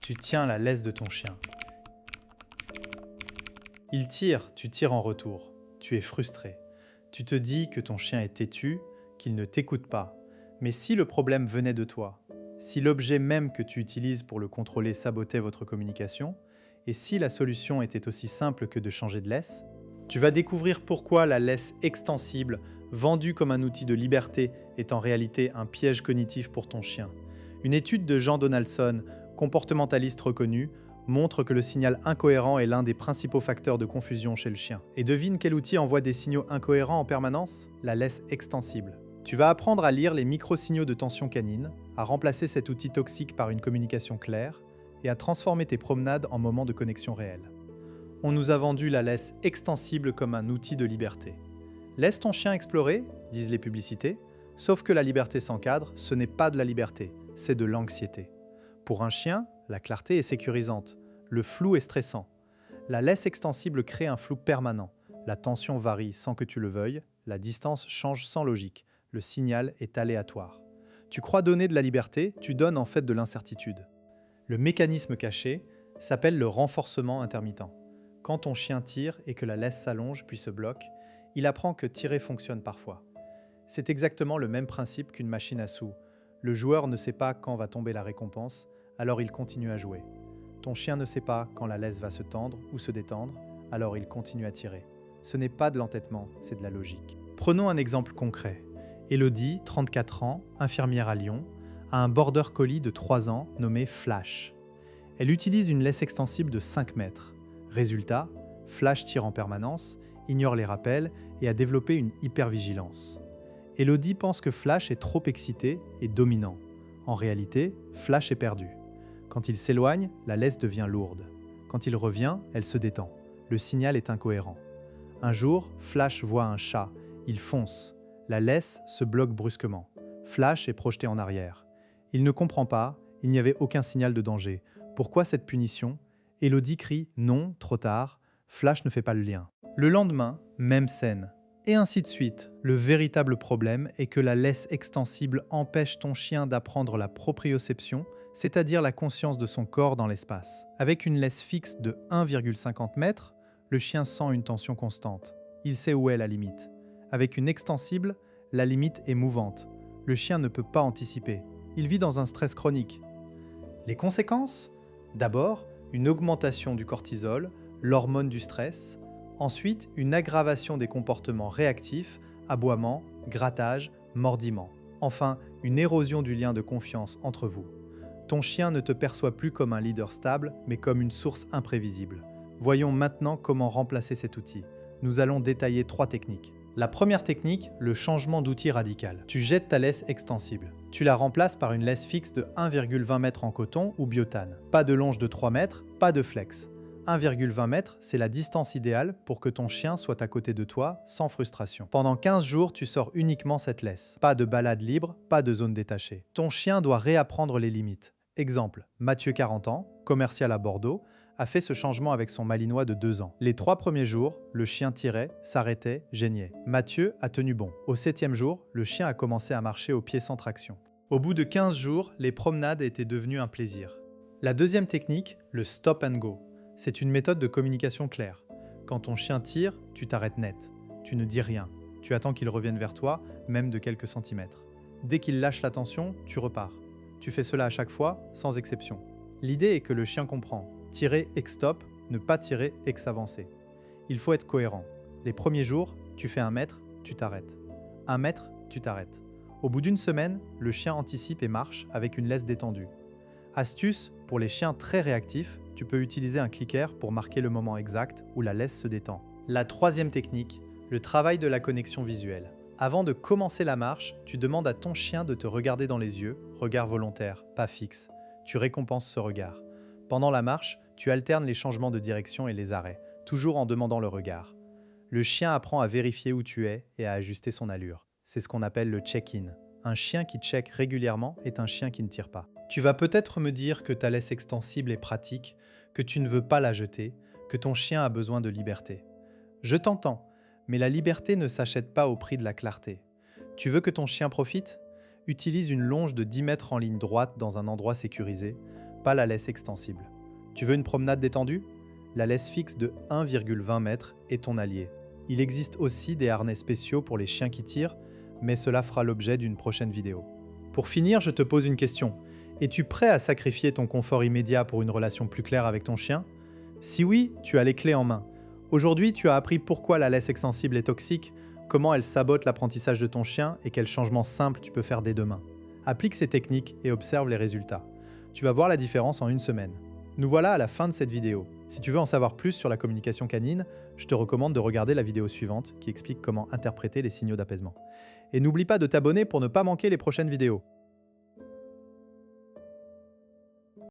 tu tiens la laisse de ton chien. Il tire, tu tires en retour. Tu es frustré. Tu te dis que ton chien est têtu, qu'il ne t'écoute pas. Mais si le problème venait de toi, si l'objet même que tu utilises pour le contrôler sabotait votre communication, et si la solution était aussi simple que de changer de laisse, tu vas découvrir pourquoi la laisse extensible, vendue comme un outil de liberté, est en réalité un piège cognitif pour ton chien. Une étude de Jean Donaldson, comportementaliste reconnu, montre que le signal incohérent est l'un des principaux facteurs de confusion chez le chien. Et devine quel outil envoie des signaux incohérents en permanence? La laisse extensible. Tu vas apprendre à lire les micro-signaux de tension canine, à remplacer cet outil toxique par une communication claire, et à transformer tes promenades en moments de connexion réelle. On nous a vendu la laisse extensible comme un outil de liberté. Laisse ton chien explorer, disent les publicités, sauf que la liberté sans cadre, ce n'est pas de la liberté, c'est de l'anxiété. Pour un chien, la clarté est sécurisante, le flou est stressant. La laisse extensible crée un flou permanent, la tension varie sans que tu le veuilles, la distance change sans logique, le signal est aléatoire. Tu crois donner de la liberté, tu donnes en fait de l'incertitude. Le mécanisme caché s'appelle le renforcement intermittent. Quand ton chien tire et que la laisse s'allonge puis se bloque, il apprend que tirer fonctionne parfois. C'est exactement le même principe qu'une machine à sous. Le joueur ne sait pas quand va tomber la récompense, alors il continue à jouer. Ton chien ne sait pas quand la laisse va se tendre ou se détendre, alors il continue à tirer. Ce n'est pas de l'entêtement, c'est de la logique. Prenons un exemple concret. Élodie, 34 ans, infirmière à Lyon, a un border collie de 3 ans nommé Flash. Elle utilise une laisse extensible de 5 mètres. Résultat, Flash tire en permanence, ignore les rappels et a développé une hypervigilance. Élodie pense que Flash est trop excité et dominant. En réalité, Flash est perdu. Quand il s'éloigne, la laisse devient lourde. Quand il revient, elle se détend. Le signal est incohérent. Un jour, Flash voit un chat. Il fonce. La laisse se bloque brusquement. Flash est projeté en arrière. Il ne comprend pas, il n'y avait aucun signal de danger. Pourquoi cette punition? Élodie crie « non, trop tard ». Flash ne fait pas le lien. Le lendemain, même scène. Et ainsi de suite. Le véritable problème est que la laisse extensible empêche ton chien d'apprendre la proprioception, c'est-à-dire la conscience de son corps dans l'espace. Avec une laisse fixe de 1,50 m, le chien sent une tension constante. Il sait où est la limite. Avec une extensible, la limite est mouvante. Le chien ne peut pas anticiper. Il vit dans un stress chronique. Les conséquences? D'abord, une augmentation du cortisol, l'hormone du stress. Ensuite, une aggravation des comportements réactifs, aboiement, grattage, mordillement. Enfin, une érosion du lien de confiance entre vous. Ton chien ne te perçoit plus comme un leader stable, mais comme une source imprévisible. Voyons maintenant comment remplacer cet outil. Nous allons détailler 3 techniques. La première technique, le changement d'outil radical. Tu jettes ta laisse extensible. Tu la remplaces par une laisse fixe de 1,20 m en coton ou biotane. Pas de longe de 3 mètres, pas de flex. 1,20 m, c'est la distance idéale pour que ton chien soit à côté de toi sans frustration. Pendant 15 jours, tu sors uniquement cette laisse. Pas de balade libre, pas de zone détachée. Ton chien doit réapprendre les limites. Exemple, Mathieu, 40 ans, commercial à Bordeaux, a fait ce changement avec son malinois de 2 ans. Les 3 premiers jours, le chien tirait, s'arrêtait, geignait. Mathieu a tenu bon. Au 7e jour, le chien a commencé à marcher au pied sans traction. Au bout de 15 jours, les promenades étaient devenues un plaisir. La deuxième technique, le stop and go. C'est une méthode de communication claire. Quand ton chien tire, tu t'arrêtes net. Tu ne dis rien. Tu attends qu'il revienne vers toi, même de quelques centimètres. Dès qu'il lâche la tension, tu repars. Tu fais cela à chaque fois, sans exception. L'idée est que le chien comprend. Tirer ex-stop, ne pas tirer ex-avancé. Il faut être cohérent. Les premiers jours, tu fais 1 mètre, tu t'arrêtes. 1 mètre, tu t'arrêtes. Au bout d'une semaine, le chien anticipe et marche avec une laisse détendue. Astuce, pour les chiens très réactifs, tu peux utiliser un clicker pour marquer le moment exact où la laisse se détend. La troisième technique, le travail de la connexion visuelle. Avant de commencer la marche, tu demandes à ton chien de te regarder dans les yeux, regard volontaire, pas fixe. Tu récompenses ce regard. Pendant la marche, tu alternes les changements de direction et les arrêts, toujours en demandant le regard. Le chien apprend à vérifier où tu es et à ajuster son allure. C'est ce qu'on appelle le check-in. Un chien qui check régulièrement est un chien qui ne tire pas. Tu vas peut-être me dire que ta laisse extensible est pratique, que tu ne veux pas la jeter, que ton chien a besoin de liberté. Je t'entends, mais la liberté ne s'achète pas au prix de la clarté. Tu veux que ton chien profite? Utilise une longe de 10 mètres en ligne droite dans un endroit sécurisé. pas la laisse extensible. Tu veux une promenade détendue? La laisse fixe de 1,20 m est ton allié. Il existe aussi des harnais spéciaux pour les chiens qui tirent, mais cela fera l'objet d'une prochaine vidéo. Pour finir, je te pose une question. Es-tu prêt à sacrifier ton confort immédiat pour une relation plus claire avec ton chien? Si oui, tu as les clés en main. Aujourd'hui, tu as appris pourquoi la laisse extensible est toxique, comment elle sabote l'apprentissage de ton chien et quels changements simples tu peux faire dès demain. Applique ces techniques et observe les résultats. Tu vas voir la différence en une semaine. Nous voilà à la fin de cette vidéo. Si tu veux en savoir plus sur la communication canine, je te recommande de regarder la vidéo suivante qui explique comment interpréter les signaux d'apaisement. Et n'oublie pas de t'abonner pour ne pas manquer les prochaines vidéos.